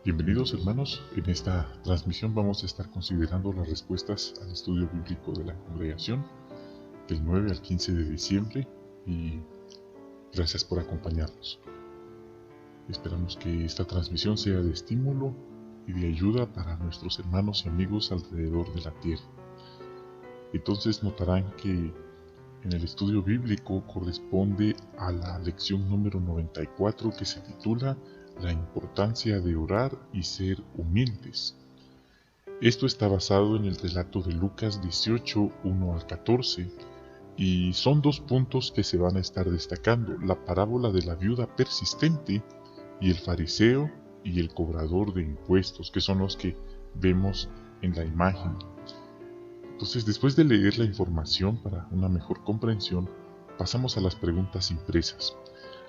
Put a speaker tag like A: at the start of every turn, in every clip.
A: Bienvenidos hermanos, en esta transmisión vamos a estar considerando las respuestas al estudio bíblico de la congregación del 9 al 15 de diciembre y gracias por acompañarnos. Esperamos que esta transmisión sea de estímulo y de ayuda para nuestros hermanos y amigos alrededor de la tierra. Entonces notarán que en el estudio bíblico corresponde a la lección número 94 que se titula La importancia de orar y ser humildes. Esto está basado en el relato de Lucas 18, 1 al 14, y son dos puntos que se van a estar destacando: la parábola de la viuda persistente y el fariseo y el cobrador de impuestos, que son los que vemos en la imagen. Entonces, después de leer la información para una mejor comprensión, pasamos a las preguntas impresas.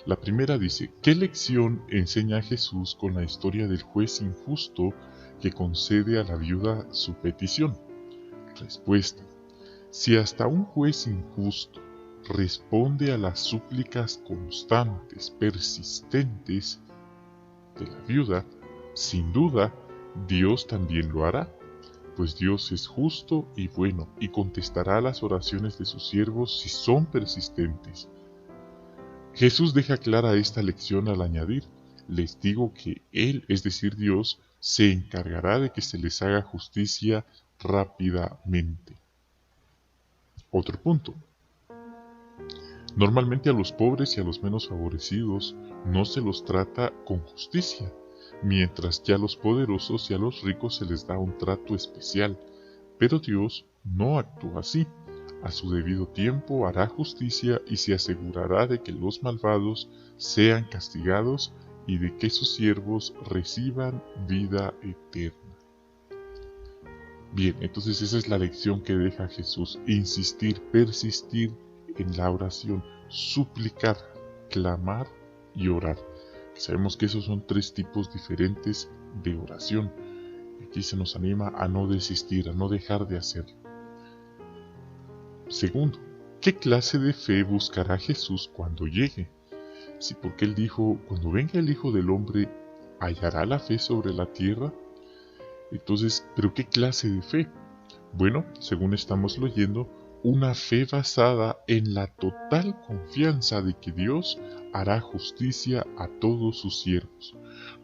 A: La primera dice: ¿qué lección enseña Jesús con la historia del juez injusto que concede a la viuda su petición? Respuesta: si hasta un juez injusto responde a las súplicas constantes, persistentes de la viuda, sin duda Dios también lo hará, pues Dios es justo y bueno y contestará las oraciones de sus siervos si son persistentes. Jesús deja clara esta lección al añadir: les digo que Él, es decir Dios, se encargará de que se les haga justicia rápidamente. Otro punto: normalmente a los pobres y a los menos favorecidos no se los trata con justicia, mientras que a los poderosos y a los ricos se les da un trato especial. Pero Dios no actúa así. A su debido tiempo hará justicia y se asegurará de que los malvados sean castigados y de que sus siervos reciban vida eterna. Bien, entonces esa es la lección que deja Jesús: insistir, persistir en la oración, suplicar, clamar y orar. Sabemos que esos son tres tipos diferentes de oración. Aquí se nos anima a no desistir, a no dejar de hacerlo. Segundo, ¿qué clase de fe buscará Jesús cuando llegue? Sí, porque Él dijo: cuando venga el Hijo del Hombre, ¿hallará la fe sobre la tierra? Entonces, ¿pero qué clase de fe? Bueno, según estamos leyendo, una fe basada en la total confianza de que Dios hará justicia a todos sus siervos.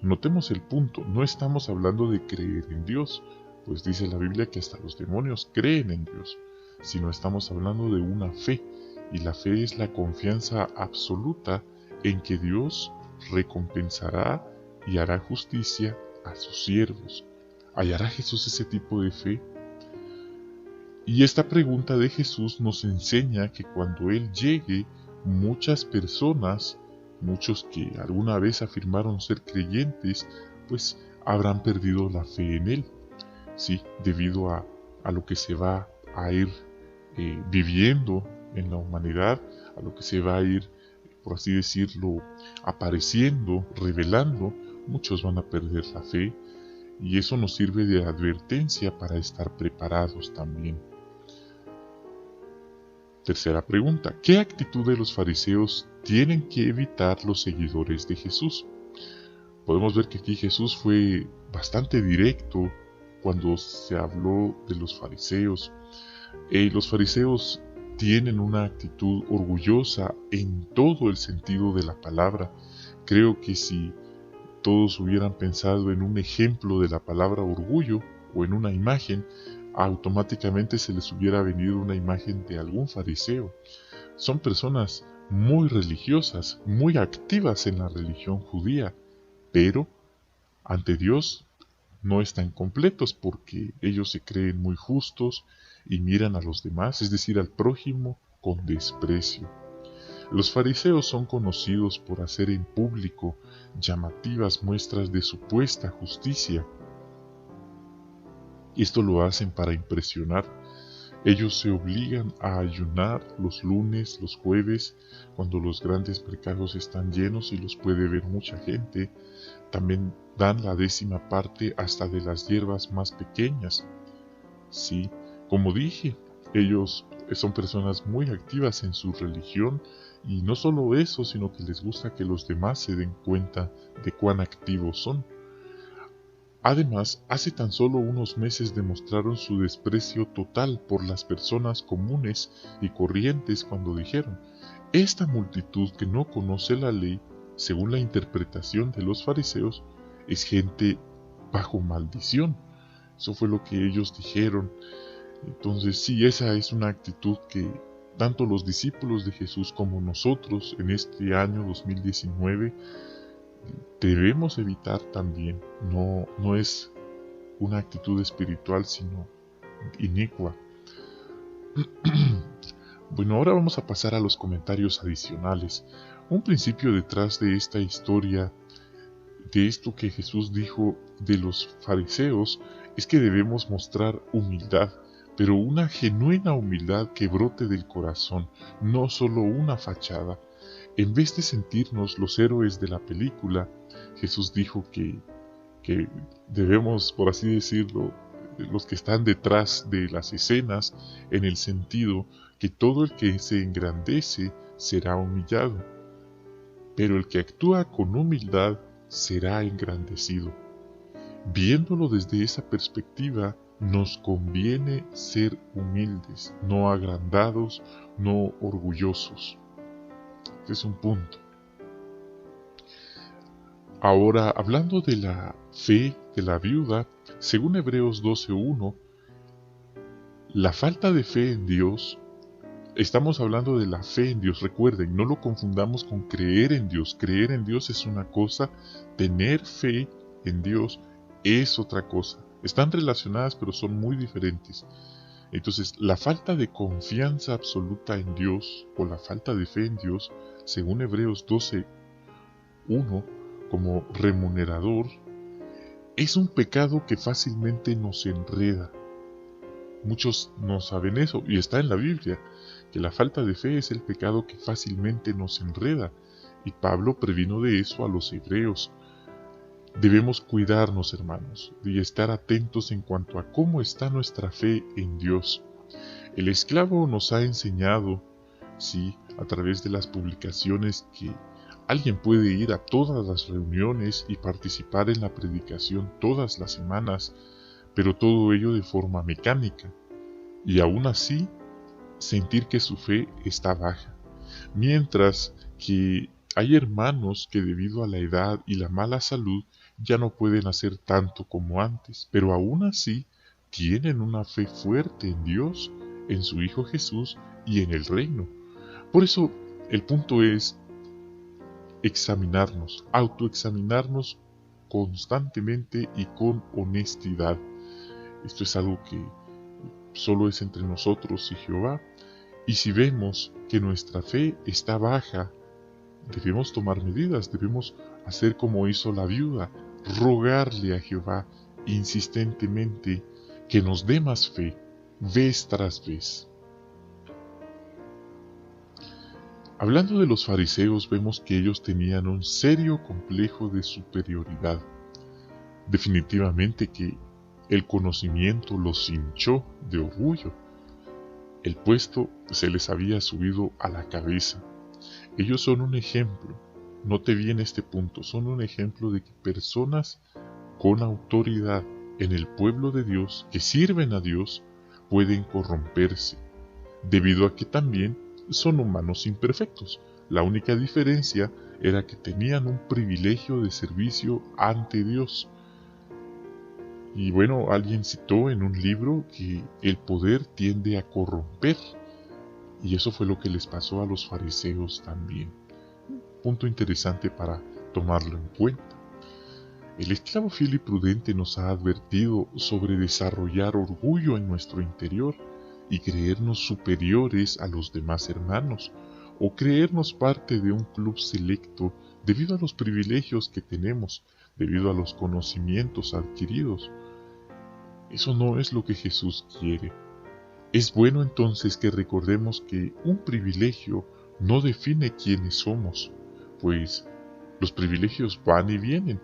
A: Notemos el punto: no estamos hablando de creer en Dios, pues dice la Biblia que hasta los demonios creen en Dios, sino estamos hablando de una fe, y la fe es la confianza absoluta en que Dios recompensará y hará justicia a sus siervos. ¿Hallará Jesús ese tipo de fe? Y esta pregunta de Jesús nos enseña que cuando Él llegue, muchas personas, muchos que alguna vez afirmaron ser creyentes, pues habrán perdido la fe en Él. Sí, debido a lo que se va a ir viviendo en la humanidad, a lo que se va a ir, por así decirlo, apareciendo, revelando, muchos van a perder la fe, y eso nos sirve de advertencia para estar preparados también. Tercera pregunta: ¿qué actitud de los fariseos tienen que evitar los seguidores de Jesús? Podemos ver que aquí Jesús fue bastante directo cuando se habló de los fariseos. Los fariseos tienen una actitud orgullosa en todo el sentido de la palabra. Creo que si todos hubieran pensado en un ejemplo de la palabra orgullo o en una imagen, automáticamente se les hubiera venido una imagen de algún fariseo. Son personas muy religiosas, muy activas en la religión judía, pero ante Dios no están completos, porque ellos se creen muy justos y miran a los demás, es decir, al prójimo, con desprecio. Los fariseos son conocidos por hacer en público llamativas muestras de supuesta justicia. Esto lo hacen para impresionar. Ellos se obligan a ayunar los lunes, los jueves, cuando los grandes mercados están llenos y los puede ver mucha gente. También dan la 10ª parte hasta de las hierbas más pequeñas. Sí, como dije, ellos son personas muy activas en su religión, y no solo eso, sino que les gusta que los demás se den cuenta de cuán activos son. Además, hace tan solo unos meses demostraron su desprecio total por las personas comunes y corrientes cuando dijeron: esta multitud que no conoce la ley, según la interpretación de los fariseos, es gente bajo maldición. Eso fue lo que ellos dijeron. Entonces sí, esa es una actitud que tanto los discípulos de Jesús como nosotros en este año 2019 debemos evitar también. No es una actitud espiritual, sino inicua. Bueno, ahora vamos a pasar a los comentarios adicionales. Un principio detrás de esta historia, de esto que Jesús dijo de los fariseos, es que debemos mostrar humildad, pero una genuina humildad que brote del corazón, no solo una fachada. En vez de sentirnos los héroes de la película, Jesús dijo que debemos, por así decirlo, los que están detrás de las escenas, en el sentido que todo el que se engrandece será humillado, pero el que actúa con humildad será engrandecido. Viéndolo desde esa perspectiva, nos conviene ser humildes, no agrandados, no orgullosos. Este es un punto. Ahora, hablando de la fe de la viuda, según Hebreos 12:1, la falta de fe en Dios, estamos hablando de la fe en Dios, recuerden, no lo confundamos con creer en Dios. Creer en Dios es una cosa, tener fe en Dios es otra cosa. Están relacionadas, pero son muy diferentes. Entonces, la falta de confianza absoluta en Dios, o la falta de fe en Dios, según Hebreos 12:1, como remunerador, es un pecado que fácilmente nos enreda. Muchos no saben eso, y está en la Biblia, que la falta de fe es el pecado que fácilmente nos enreda, y Pablo previno de eso a los hebreos. Debemos cuidarnos, hermanos, y estar atentos en cuanto a cómo está nuestra fe en Dios. El esclavo nos ha enseñado, sí, a través de las publicaciones, que alguien puede ir a todas las reuniones y participar en la predicación todas las semanas, pero todo ello de forma mecánica, y aún así sentir que su fe está baja. Mientras que hay hermanos que debido a la edad y la mala salud ya no pueden hacer tanto como antes, pero aún así tienen una fe fuerte en Dios, en su Hijo Jesús y en el reino. Por eso el punto es examinarnos, autoexaminarnos constantemente y con honestidad. Esto es algo que solo es entre nosotros y Jehová. Y si vemos que nuestra fe está baja, debemos tomar medidas, debemos hacer como hizo la viuda, rogarle a Jehová insistentemente que nos dé más fe, vez tras vez. Hablando de los fariseos, vemos que ellos tenían un serio complejo de superioridad. Definitivamente que el conocimiento los hinchó de orgullo. El puesto se les había subido a la cabeza. Ellos son un ejemplo, note bien este punto, son un ejemplo de que personas con autoridad en el pueblo de Dios, que sirven a Dios, pueden corromperse, debido a que también son humanos imperfectos. La única diferencia era que tenían un privilegio de servicio ante Dios. Y bueno, alguien citó en un libro que el poder tiende a corromper, y eso fue lo que les pasó a los fariseos también. Punto interesante para tomarlo en cuenta. El esclavo fiel y prudente nos ha advertido sobre desarrollar orgullo en nuestro interior y creernos superiores a los demás hermanos, o creernos parte de un club selecto debido a los privilegios que tenemos, debido a los conocimientos adquiridos. Eso no es lo que Jesús quiere. Es bueno entonces que recordemos que un privilegio no define quiénes somos, pues los privilegios van y vienen.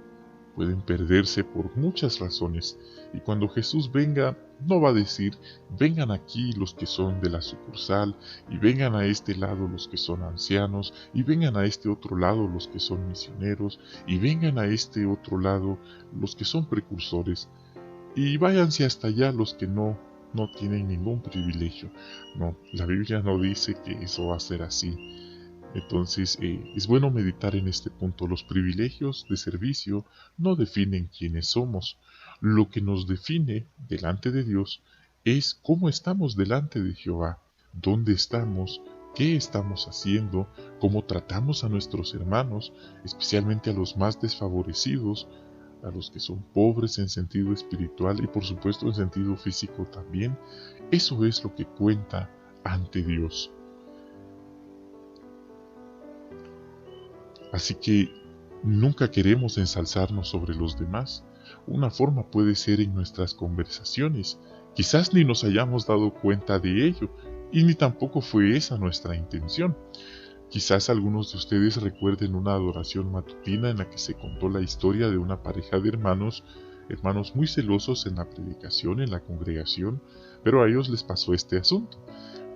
A: pueden perderse por muchas razones. Y cuando Jesús venga, no va a decir, vengan aquí los que son de la sucursal, y vengan a este lado los que son ancianos, y vengan a este otro lado los que son misioneros, y vengan a este otro lado los que son precursores, y váyanse hasta allá los que no tienen ningún privilegio. No, la Biblia no dice que eso va a ser así. Entonces, es bueno meditar en este punto. Los privilegios de servicio no definen quiénes somos. Lo que nos define delante de Dios es cómo estamos delante de Jehová, dónde estamos, qué estamos haciendo, cómo tratamos a nuestros hermanos, especialmente a los más desfavorecidos, a los que son pobres en sentido espiritual y por supuesto en sentido físico también. Eso es lo que cuenta ante Dios. Así que nunca queremos ensalzarnos sobre los demás. Una forma puede ser en nuestras conversaciones. Quizás ni nos hayamos dado cuenta de ello, y ni tampoco fue esa nuestra intención. Quizás algunos de ustedes recuerden una adoración matutina en la que se contó la historia de una pareja de hermanos muy celosos en la predicación, en la congregación, pero a ellos les pasó este asunto.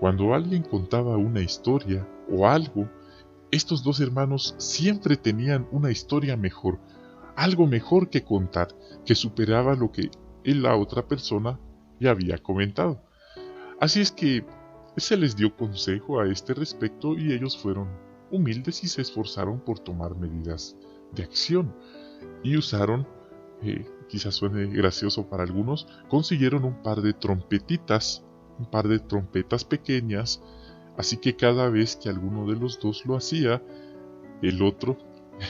A: Cuando alguien contaba una historia o algo, estos dos hermanos siempre tenían una historia mejor, algo mejor que contar, que superaba lo que la otra persona ya había comentado. Así es que se les dio consejo a este respecto y ellos fueron humildes y se esforzaron por tomar medidas de acción. Y usaron, quizás suene gracioso para algunos, consiguieron un par de trompetitas, un par de trompetas pequeñas. Así que cada vez que alguno de los dos lo hacía, el otro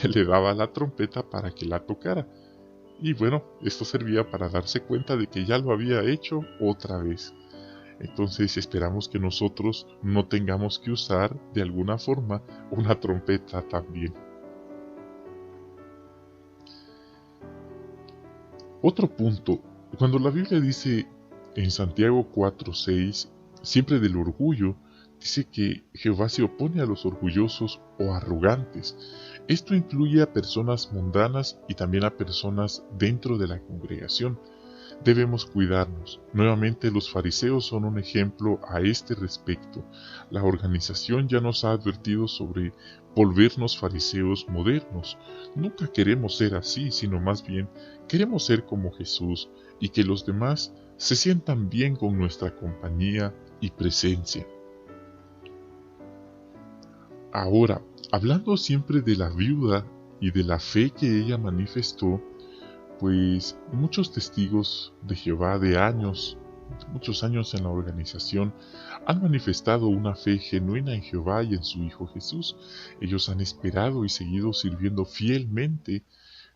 A: le daba la trompeta para que la tocara. Y bueno, esto servía para darse cuenta de que ya lo había hecho otra vez. Entonces esperamos que nosotros no tengamos que usar de alguna forma una trompeta también. Otro punto, cuando la Biblia dice en Santiago 4:6, siempre del orgullo, dice que Jehová se opone a los orgullosos o arrogantes. Esto incluye a personas mundanas y también a personas dentro de la congregación. Debemos cuidarnos. Nuevamente los fariseos son un ejemplo a este respecto. La organización ya nos ha advertido sobre volvernos fariseos modernos. Nunca queremos ser así, sino más bien queremos ser como Jesús y que los demás se sientan bien con nuestra compañía y presencia. Ahora, hablando siempre de la viuda y de la fe que ella manifestó, pues muchos testigos de Jehová de muchos años en la organización, han manifestado una fe genuina en Jehová y en su Hijo Jesús. Ellos han esperado y seguido sirviendo fielmente,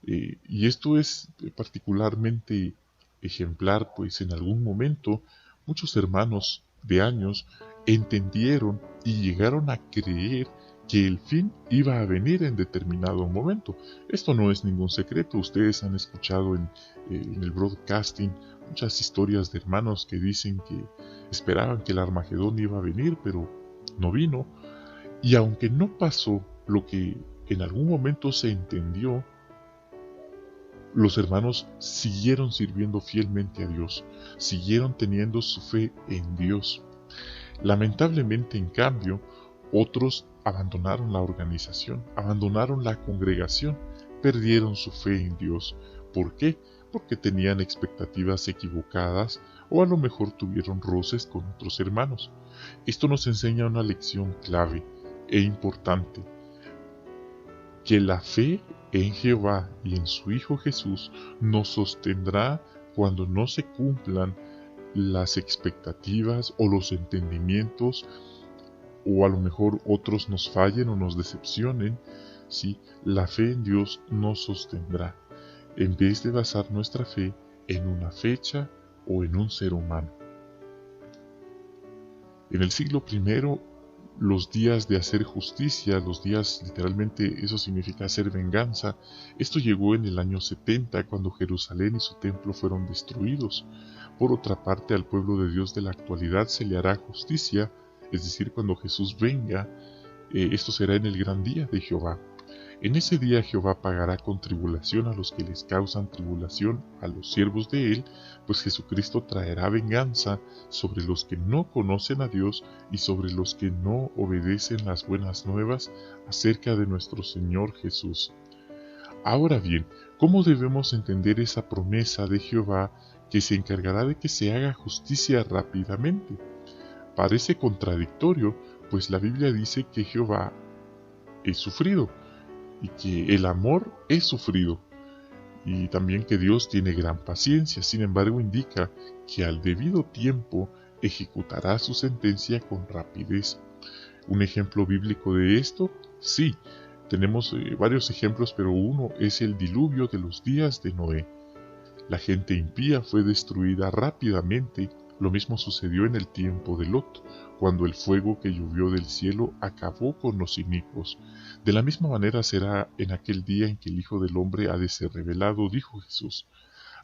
A: y esto es particularmente ejemplar, pues en algún momento muchos hermanos de años entendieron y llegaron a creer que el fin iba a venir en determinado momento. Esto no es ningún secreto. Ustedes han escuchado en el broadcasting muchas historias de hermanos que dicen que esperaban que el Armagedón iba a venir, pero no vino. Y aunque no pasó lo que en algún momento se entendió, los hermanos siguieron sirviendo fielmente a Dios, siguieron teniendo su fe en Dios. Lamentablemente, en cambio, otros abandonaron la organización, abandonaron la congregación, perdieron su fe en Dios. ¿Por qué? Porque tenían expectativas equivocadas o a lo mejor tuvieron roces con otros hermanos. Esto nos enseña una lección clave e importante, que la fe en Jehová y en su Hijo Jesús nos sostendrá cuando no se cumplan las expectativas o los entendimientos, o a lo mejor otros nos fallen o nos decepcionen. Sí, la fe en Dios nos sostendrá, en vez de basar nuestra fe en una fecha o en un ser humano. En el siglo I, los días de hacer justicia, los días, literalmente eso significa hacer venganza, esto llegó en el año 70, cuando Jerusalén y su templo fueron destruidos. Por otra parte, al pueblo de Dios de la actualidad se le hará justicia, es decir, cuando Jesús venga, esto será en el gran día de Jehová. En ese día Jehová pagará con tribulación a los que les causan tribulación, a los siervos de él, pues Jesucristo traerá venganza sobre los que no conocen a Dios y sobre los que no obedecen las buenas nuevas acerca de nuestro Señor Jesús. Ahora bien, ¿cómo debemos entender esa promesa de Jehová que se encargará de que se haga justicia rápidamente? Parece contradictorio, pues la Biblia dice que Jehová es sufrido y que el amor es sufrido, y también que Dios tiene gran paciencia. Sin embargo, indica que al debido tiempo ejecutará su sentencia con rapidez. ¿Un ejemplo bíblico de esto? Sí, tenemos varios ejemplos, pero uno es el diluvio de los días de Noé. La gente impía fue destruida rápidamente. Lo mismo sucedió en el tiempo de Lot, cuando el fuego que llovió del cielo acabó con los inicuos. De la misma manera será en aquel día en que el Hijo del Hombre ha de ser revelado, dijo Jesús.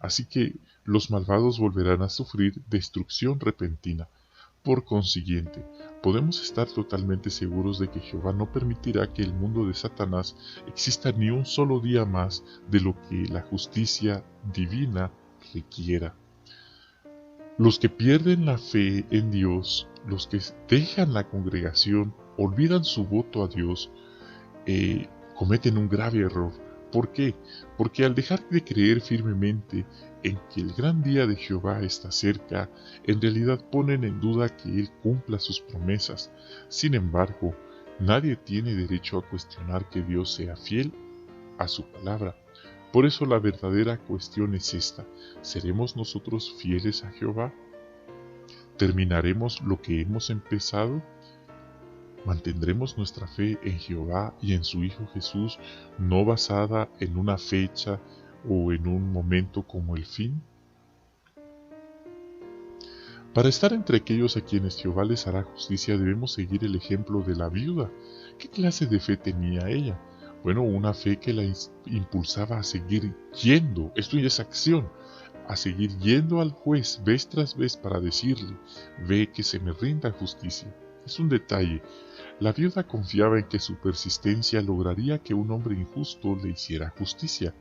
A: Así que los malvados volverán a sufrir destrucción repentina. Por consiguiente, podemos estar totalmente seguros de que Jehová no permitirá que el mundo de Satanás exista ni un solo día más de lo que la justicia divina requiera. Los que pierden la fe en Dios, los que dejan la congregación, olvidan su voto a Dios, cometen un grave error. ¿Por qué? Porque al dejar de creer firmemente en que el gran día de Jehová está cerca, en realidad ponen en duda que Él cumpla sus promesas. Sin embargo, nadie tiene derecho a cuestionar que Dios sea fiel a su palabra. Por eso la verdadera cuestión es esta: ¿seremos nosotros fieles a Jehová? ¿Terminaremos lo que hemos empezado? ¿Mantendremos nuestra fe en Jehová y en su Hijo Jesús, no basada en una fecha o en un momento como el fin? Para estar entre aquellos a quienes Jehová les hará justicia, debemos seguir el ejemplo de la viuda. ¿Qué clase de fe tenía ella? Bueno, una fe que la impulsaba a seguir yendo, esto ya es acción, a seguir yendo al juez vez tras vez para decirle: ve que se me rinda justicia. Es un detalle. La viuda confiaba en que su persistencia lograría que un hombre injusto le hiciera justicia.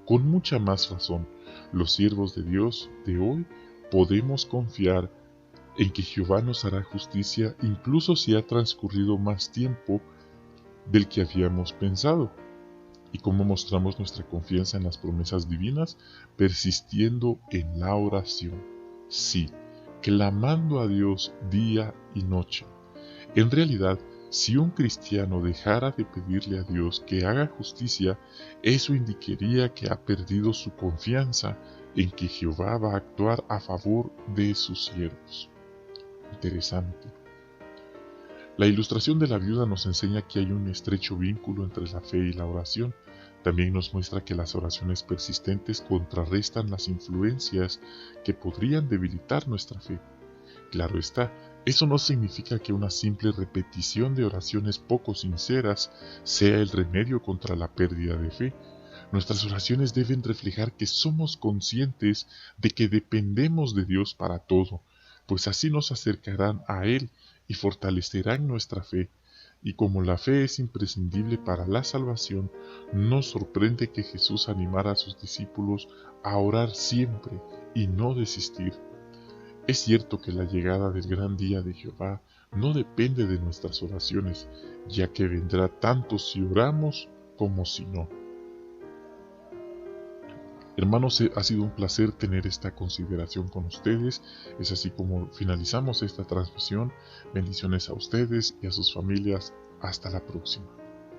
A: Con mucha más razón, los siervos de Dios de hoy podemos confiar en que Jehová nos hará justicia incluso si ha transcurrido más tiempo del que habíamos pensado. ¿Y cómo mostramos nuestra confianza en las promesas divinas? Persistiendo en la oración. Sí, clamando a Dios día y noche. En realidad, si un cristiano dejara de pedirle a Dios que haga justicia, eso indicaría que ha perdido su confianza en que Jehová va a actuar a favor de sus siervos. Interesante. La ilustración de la viuda nos enseña que hay un estrecho vínculo entre la fe y la oración. También nos muestra que las oraciones persistentes contrarrestan las influencias que podrían debilitar nuestra fe. Claro está, eso no significa que una simple repetición de oraciones poco sinceras sea el remedio contra la pérdida de fe. Nuestras oraciones deben reflejar que somos conscientes de que dependemos de Dios para todo, pues así nos acercarán a Él y fortalecerán nuestra fe. Y como la fe es imprescindible para la salvación, nos sorprende que Jesús animara a sus discípulos a orar siempre y no desistir. Es cierto que la llegada del gran día de Jehová no depende de nuestras oraciones, ya que vendrá tanto si oramos como si no. Hermanos, ha sido un placer tener esta consideración con ustedes. Es así como finalizamos esta transmisión. Bendiciones a ustedes y a sus familias. Hasta la próxima.